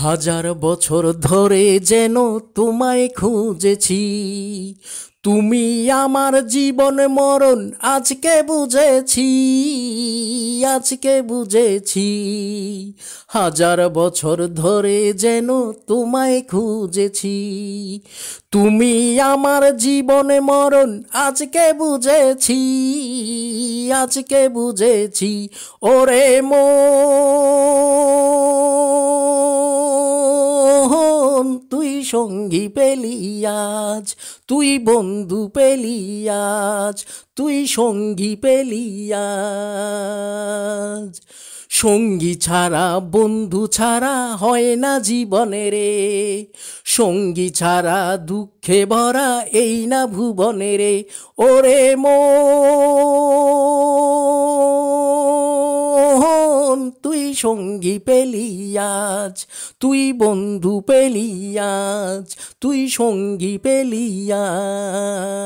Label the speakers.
Speaker 1: হাজার বছর ধরে যেন তোমায় খুঁজেছি, তুমি আমার জীবন মরণ আজকে বুঝেছি, আজকে বুঝেছি। হাজার বছর ধরে যেন তোমায় খুঁজেছি, তুমি আমার জীবন মরণ আজকে বুঝেছি, আজকে বুঝেছি। ওরে মন, তুই সঙ্গী পেলি আজ, তুই বন্ধু পেলি আজ, তুই সঙ্গী পেলি আজ। সঙ্গী ছাড়া বন্ধু ছাড়া হয় না জীবনে রে, সঙ্গী ছাড়া দুঃখে ভরা এই না ভুবনে রে। ওরে মন, তুই সঙ্গী পেলি আজ, তুই বন্ধু পেলি আজ, তুই সঙ্গী পেলি আজ।